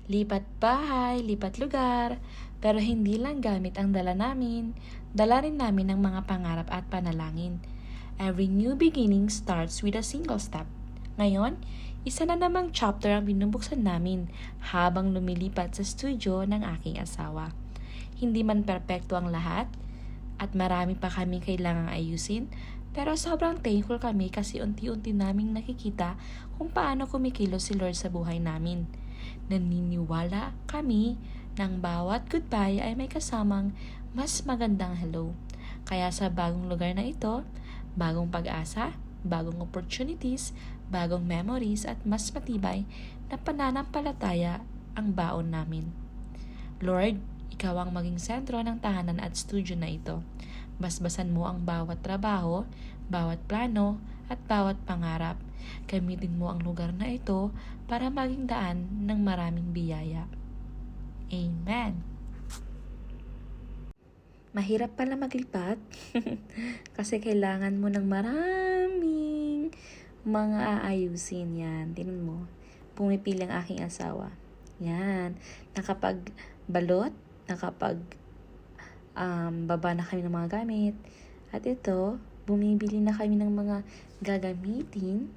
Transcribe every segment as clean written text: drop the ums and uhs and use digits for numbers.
Lipat bahay, lipat lugar, pero hindi lang gamit ang dala namin, dala rin namin ang mga pangarap at panalangin. Every new beginning starts with a single step. Ngayon, isa na namang chapter ang binubuksan namin habang lumilipat sa studio ng aking asawa. Hindi man perpekto ang lahat at marami pa kami kailangang ayusin, pero sobrang thankful kami kasi unti-unti naming nakikita kung paano kumikilos si Lord sa buhay namin. Naniniwala kami ng bawat goodbye ay may kasamang mas magandang hello. Kaya sa bagong lugar na ito, bagong pag-asa, bagong opportunities, bagong memories at mas matibay na pananampalataya ang baon namin. Lord, ikaw ang maging sentro ng tahanan at studio na ito. Basbasan mo ang bawat trabaho, bawat plano, at bawat pangarap. Gamitin mo ang lugar na ito para maging daan ng maraming biyaya. Amen. Mahirap pala maglipat kasi kailangan mo ng maraming mga aayusin. Yan, tingnan mo. Pumipili ang aking asawa. Yan, nakapagbalot, baba na kami ng mga gamit. At ito, bumibili na kami ng mga gagamitin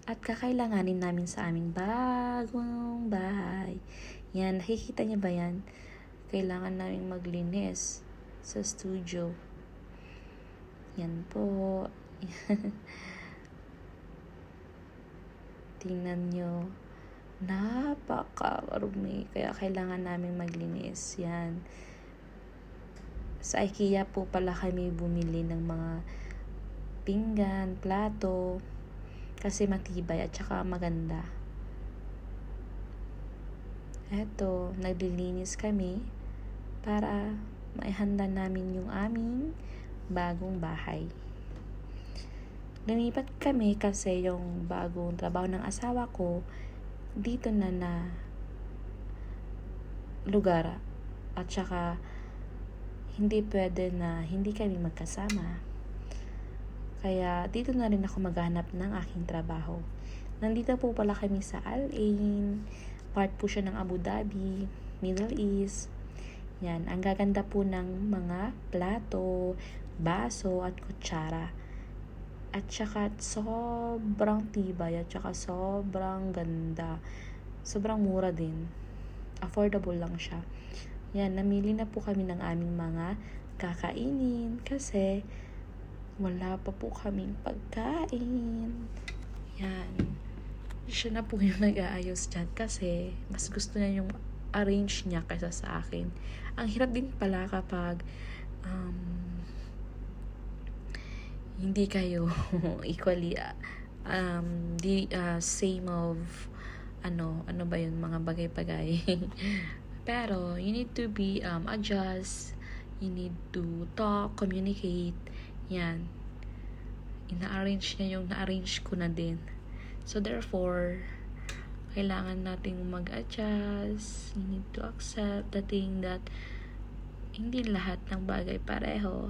at kakailanganin namin sa aming bagong bahay. Yan, nakikita niyo ba yan? Kailangan namin maglinis sa studio. Yan po. Tingnan nyo. Napakarumi. Kaya kailangan namin maglinis. Yan. Sa IKEA po pala kami bumili ng mga pinggan, plato, kasi matibay at saka maganda. Eto, naglilinis kami para maihanda namin yung aming bagong bahay. Lumipat kami kasi yung bagong trabaho ng asawa ko dito na lugar at saka hindi pwede na hindi kami magkasama. Kaya dito na rin ako maghanap ng aking trabaho. Nandito po pala kami sa Al Ain. Part po siya ng Abu Dhabi, Middle East. Yan, ang gaganda po ng mga plato, baso at kutsara. At saka sobrang tibay at saka sobrang ganda. Sobrang mura din. Affordable lang siya. Yan, namili na po kami ng aming mga kakainin kasi wala pa po kaming pagkain. Yan. Siya na po yung nag-aayos dyan kasi mas gusto niya yung arrange niya kaysa sa akin. Ang hirap din pala kapag hindi kayo equally same of ano ba yun, mga bagay-bagay. Pero you need to be adjust, you need to talk, communicate. Yan, ina-arrange niya yung na-arrange ko na din. So therefore, kailangan nating mag-adjust. You need to accept the thing that hindi lahat ng bagay pareho.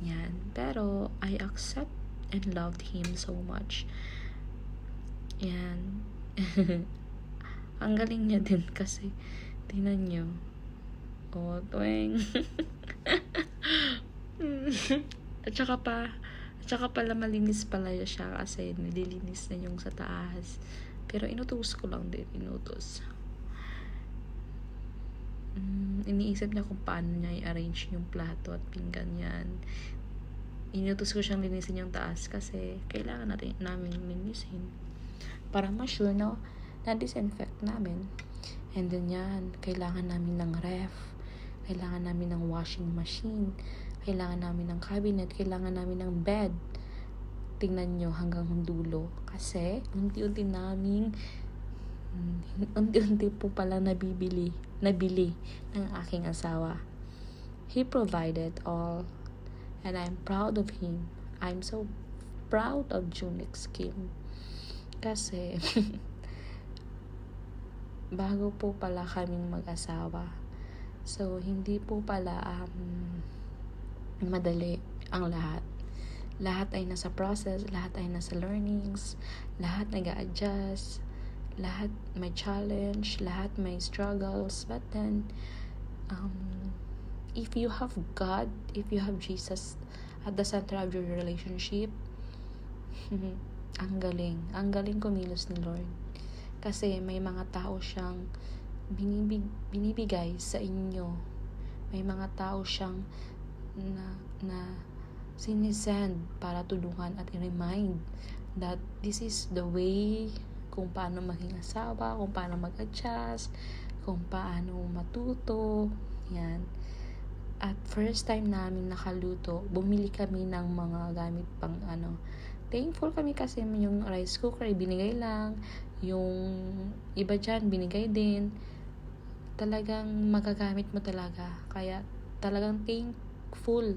Yan. Pero I accept and loved him so much. Yan. Ang galing niya din kasi tingnan niyo. Oh, tuwing. At saka pala malinis pala siya kasi nililinis na yung sa taas. Pero inutos ko lang din, iniisip niya kung paano niya i-arrange yung plato at pinggan yan. Inutos ko siyang linisin yung taas kasi kailangan namin linisin para ma-sure na disinfect namin. And then yan, kailangan namin ng ref, kailangan namin ng washing machine, kailangan namin ng cabinet, kailangan namin ng bed. Tingnan nyo hanggang dulo kasi unti-unti po pala nabili ng aking asawa. He provided all and I'm proud of him. I'm so proud of Junix Kim kasi bago po pala kaming mag-asawa. So hindi po pala madali ang lahat. Lahat ay nasa process, lahat ay nasa learnings, lahat nag-a-adjust, lahat may challenge, lahat may struggles, but then if you have God, if you have Jesus at the center of your relationship, ang galing kumilos ni Lord. Kasi may mga tao siyang binibigay sa inyo. May mga tao siyang na sinisend para tulungan at i-remind that this is the way kung paano maging asawa, kung paano mag-adjust, kung paano matuto. Yan. At first time namin nakaluto, bumili kami ng mga gamit pang thankful kami kasi yung rice cooker binigay lang, yung iba dyan binigay din. Talagang magagamit mo talaga. Kaya talagang thankful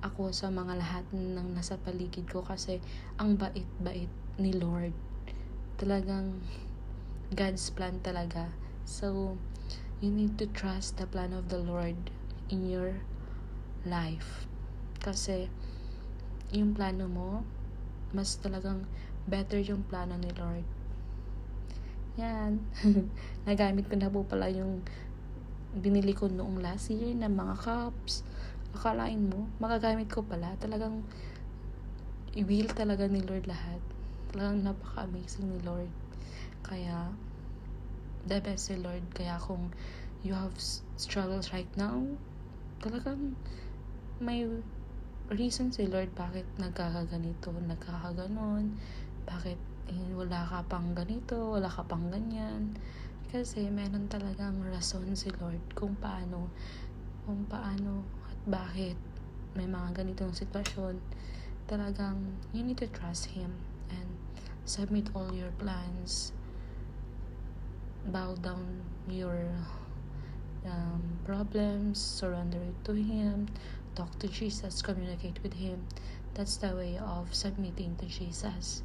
ako sa mga lahat ng nasa paligid ko kasi ang bait-bait ni Lord. Talagang God's plan talaga. So, you need to trust the plan of the Lord in your life. Kasi, yung plano mo, mas talagang better yung plano ni Lord. Yan. Nagamit ko na po pala yung binili ko noong last year na mga cups. Akalain mo, magagamit ko pala. Talagang i-will talaga ni Lord lahat. Talagang napaka-amazing ni Lord. Kaya, the best si Lord. Kaya kung you have struggles right now, talagang may reason si Lord bakit nagkakaganito, nagkakaganon, bakit wala ka pang ganito, wala ka pang ganyan. Kasi meron talagang rason si Lord kung paano at bakit may mga ganitong sitwasyon. Talagang you need to trust Him and submit all your plans, bow down your problems, surrender it to Him, talk to Jesus, communicate with Him. That's the way of submitting to Jesus.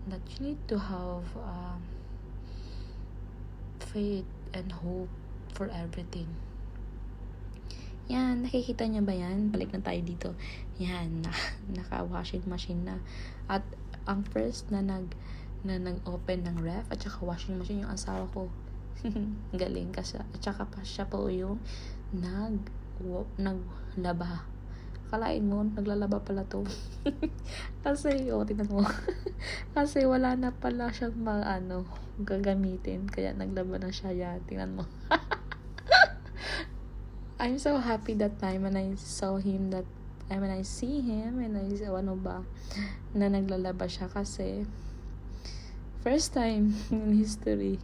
That you need to have faith and hope for everything. Yan, nakikita niyo ba yan? Balik na tayo dito. Yan, naka-washing machine na. At ang first na nag-open ng ref at saka washing machine yung asawa ko. Galing kasi. At saka pa siya po yung naglaba. Kalain mo, naglalaba pala to. Kasi, tingnan mo. Kasi wala na pala siyang gagamitin. Kaya naglaba na siya yan. Tingnan mo. I'm so happy that time when I saw him when I see him and I say, na naglalaba siya kasi first time in history.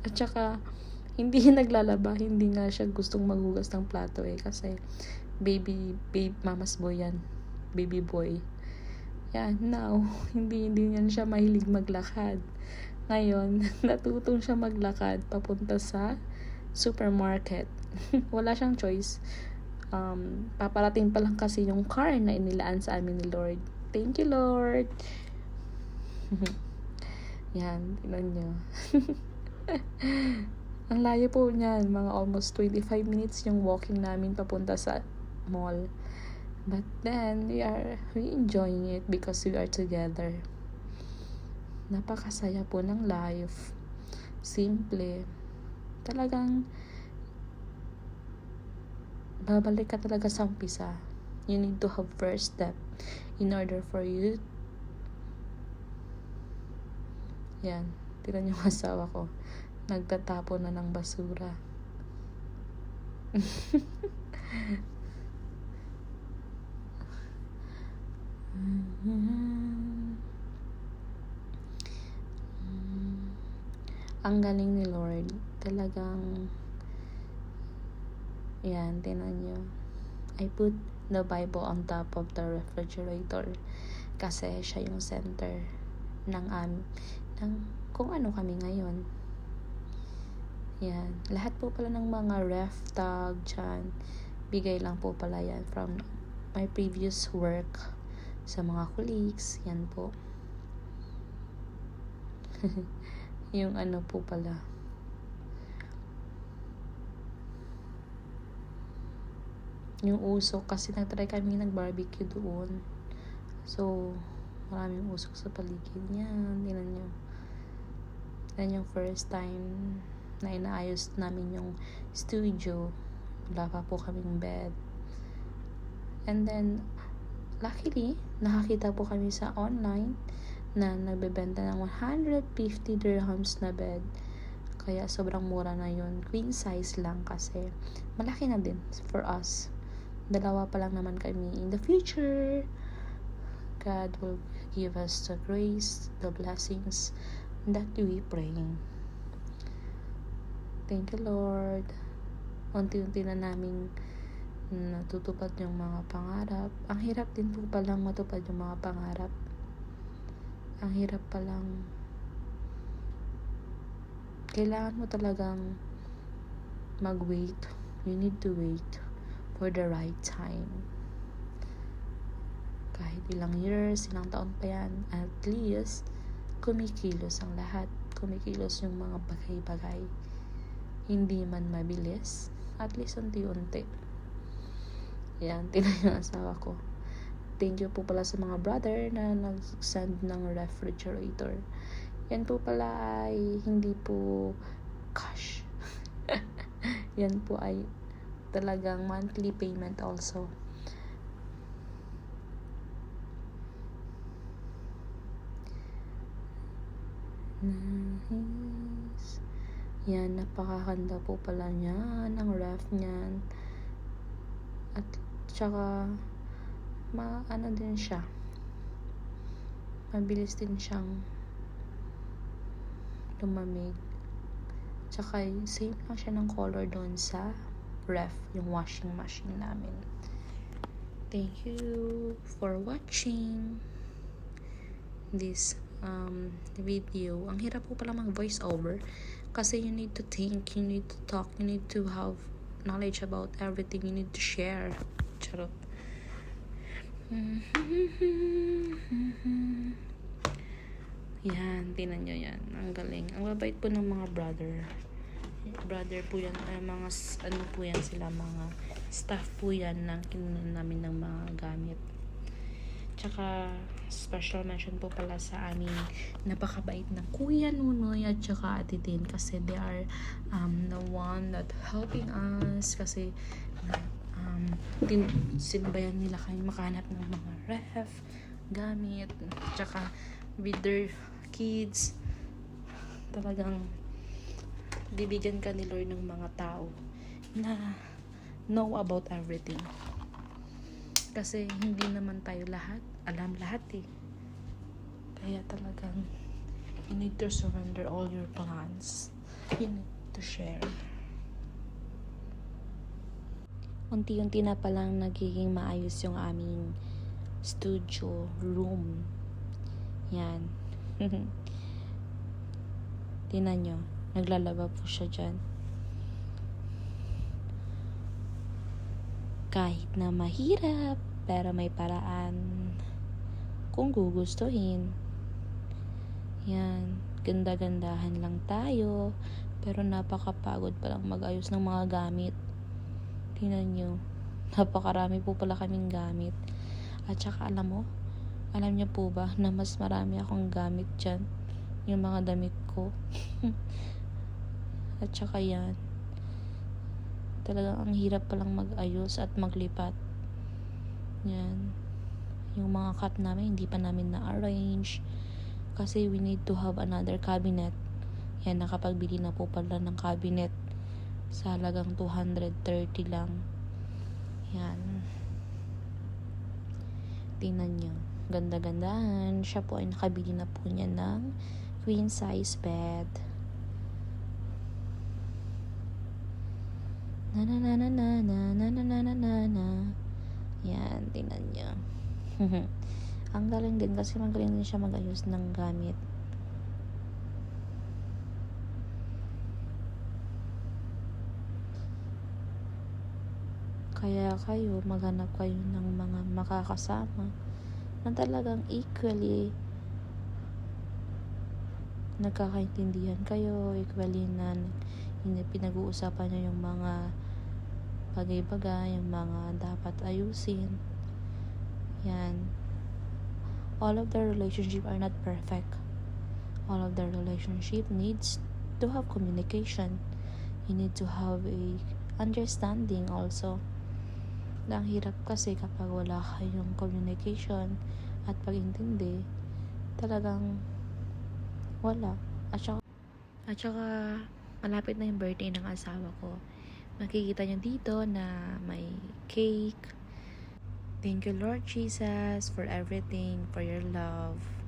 At saka, hindi naglalaba, hindi nga siya gustong maghugas ng plato kasi baby mama's boy yan, baby boy. Yan, now, hindi niyan siya mahilig maglakad. Ngayon, natutong siya maglakad papunta sa supermarket. Wala siyang choice. Paparating pa lang kasi yung car na inilaan sa amin ni Lord. Thank you, Lord. Yan, tingnan nyo. Ang layo po niyan, mga almost 25 minutes yung walking namin papunta sa mall. But then, we enjoying it because we are together. Napakasaya po ng life. Simple. Talagang babalik ka talaga sa umpisa. You need to have first step in order for you. Yan. Tignan yung asawa ko. Nagtatapon na ng basura. Ang galing ni Lord. Talagang yan, tingnan nyo. I put the Bible on top of the refrigerator kasi siya yung center ng kung ano kami ngayon. Yan. Lahat po pala ng mga ref tag dyan, bigay lang po pala yan from my previous work sa mga colleagues. Yan po. Yung po pala. Yung usok, kasi nagtry kami nag-barbecue doon. So, maraming usok sa paligid niya. Tingnan nyo. Then yung first time na inaayos namin yung studio, wala pa po kaming bed. And then, luckily, nakakita po kami sa online na nagbebenta ng 150 dirhams na bed. Kaya sobrang mura na yun. Queen size lang kasi malaki na din for us. 2 pa lang naman kami. In the future, God will give us the grace, the blessings that we pray. Thank you, Lord. Unti-unti na namin natutupad yung mga pangarap. Ang hirap din po palang matupad yung mga pangarap. Ang hirap palang. Kailangan mo talagang mag-wait. You need to wait for the right time. Kahit ilang years, ilang taon pa yan, at least, kumikilos ang lahat. Kumikilos yung mga bagay-bagay. Hindi man mabilis, at least unti-unti. Yan, tinan yung asawa ko. Thank you po pala sa mga brother na nag-send ng refrigerator. Yan po pala ay hindi po cash. Yan po ay talagang monthly payment also. Nice. Yan, napakaganda po pala niyan. Ang ref niyan. At tsaka ano din siya, mabilis din siyang lumamig. Tsaka same lang siya ng color doon sa ref, yung washing machine namin. Thank you for watching this video. Ang hirap po pala mag voice over kasi you need to think, you need to talk, you need to have knowledge about everything, you need to share. Charot. Yan, tinan nyo yan. Ang galing. Ang babait po ng mga brother. Brother po yan. Mga ano po yan sila. Mga staff po yan na kinunan namin ng mga gamit. Tsaka special mention po pala sa aming napakabait na Kuya Nunoy at tsaka Ate Tin kasi they are the one that helping us kasi sinabayan nila kayo makahanap ng mga ref, gamit, tsaka with their kids. Talagang bibigyan ka ni Lord ng mga tao na know about everything. Kasi hindi naman tayo alam lahat eh. Kaya talagang you need to surrender all your plans. You need to share. Unti-unti na palang nagiging maayos yung aming studio room. Yan. Tingnan nyo. Naglalaba po siya dyan. Kahit na mahirap, pero may paraan kung gugustuhin. Yan. Ganda-gandahan lang tayo, pero napakapagod palang mag-ayos ng mga gamit. Tingnan nyo. Napakarami po pala kaming gamit. At saka alam niyo po ba na mas marami akong gamit dyan, yung mga damit ko. At saka yan, talagang ang hirap palang mag-ayos at maglipat. Yan, yung mga cup namin hindi pa namin na-arrange kasi we need to have another cabinet. Yan, nakapagbili na po pala ng cabinet sa halagang 230 lang. Yan, tingnan nyo, ganda-gandahan. Siya po ay nakabili na po niya ng queen size bed. Na na na na na na na na na na na. Yan, tingnan nyo. Ang galing din kasi magaling din siya mag-ayos ng gamit. Kaya kayo, maghanap kayo ng mga makakasama na talagang equally nagkakaintindihan kayo, equally na pinag-uusapan nyo yung mga bagay-bagay, yung mga dapat ayusin. Yan. All of the relationship are not perfect. all of the relationship needs to have communication. You need to have a understanding also. Ang hirap kasi kapag wala kayong communication at pag-intindi, talagang wala. At saka malapit na yung birthday ng asawa ko. Makikita nyo dito na may cake. Thank you, Lord Jesus, for everything, for your love.